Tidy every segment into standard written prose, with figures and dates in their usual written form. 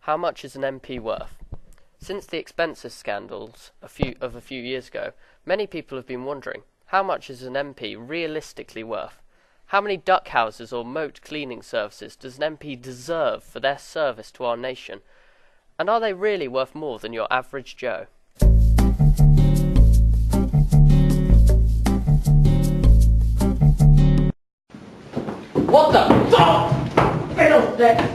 How much is an MP worth? Since the expenses scandals a few years ago, many people have been wondering, how much is an MP realistically worth? How many duck houses or moat cleaning services does an MP deserve for their service to our nation? And are they really worth more than your average Joe? What the fuck? Fiddlestick!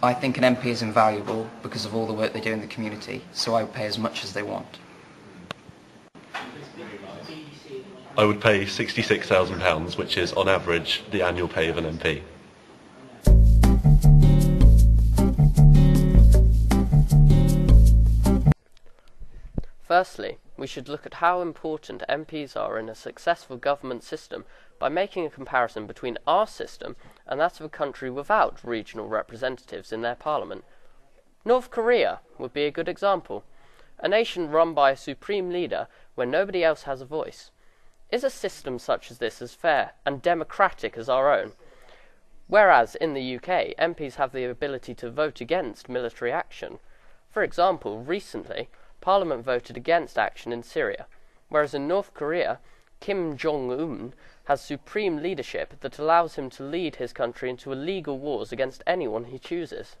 I think an MP is invaluable because of all the work they do in the community, so I would pay as much as they want. I would pay £66,000, which is, on average, the annual pay of an MP. Firstly, we should look at how important MPs are in a successful government system by making a comparison between our system and that of a country without regional representatives in their parliament. North Korea would be a good example. A nation run by a supreme leader where nobody else has a voice. Is a system such as this as fair and democratic as our own? Whereas in the UK, MPs have the ability to vote against military action. For example, recently, Parliament voted against action in Syria, whereas in North Korea, Kim Jong-un has supreme leadership that allows him to lead his country into illegal wars against anyone he chooses.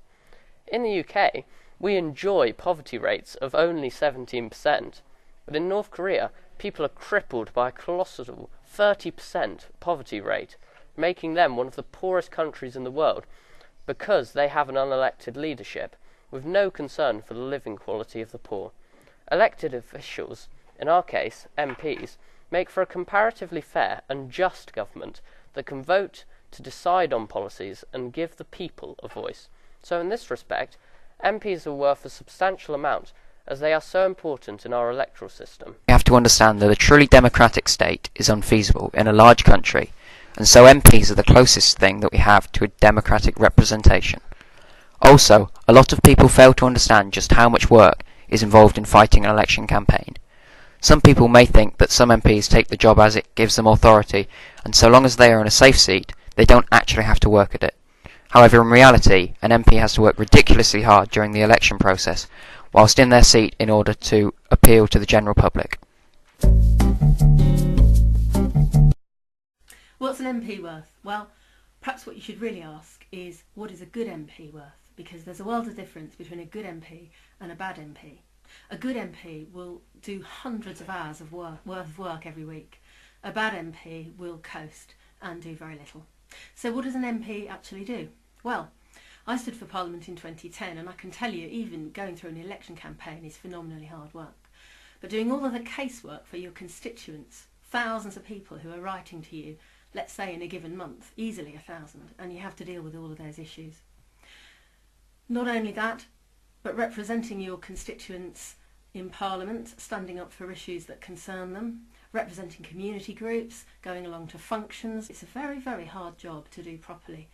In the UK, we enjoy poverty rates of only 17%, but in North Korea, people are crippled by a colossal 30% poverty rate, making them one of the poorest countries in the world because they have an unelected leadership with no concern for the living quality of the poor. Elected officials, in our case MPs, make for a comparatively fair and just government that can vote to decide on policies and give the people a voice. So in this respect, MPs are worth a substantial amount as they are so important in our electoral system. We have to understand that a truly democratic state is unfeasible in a large country, and so MPs are the closest thing that we have to a democratic representation. Also, a lot of people fail to understand just how much work is involved in fighting an election campaign. Some people may think that some MPs take the job as it gives them authority, and so long as they are in a safe seat, they don't actually have to work at it. However, in reality, an MP has to work ridiculously hard during the election process, whilst in their seat in order to appeal to the general public. What's an MP worth? Well, perhaps what you should really ask is, what is a good MP worth? Because there's a world of difference between a good MP and a bad MP. A good MP will do hundreds of hours of work every week. A bad MP will coast and do very little. So what does an MP actually do? Well, I stood for Parliament in 2010, and I can tell you even going through an election campaign is phenomenally hard work. But doing all of the casework for your constituents, thousands of people who are writing to you, let's say in a given month, easily 1,000, and you have to deal with all of those issues. Not only that, but representing your constituents in Parliament, standing up for issues that concern them, representing community groups, going along to functions. It's a very, very hard job to do properly.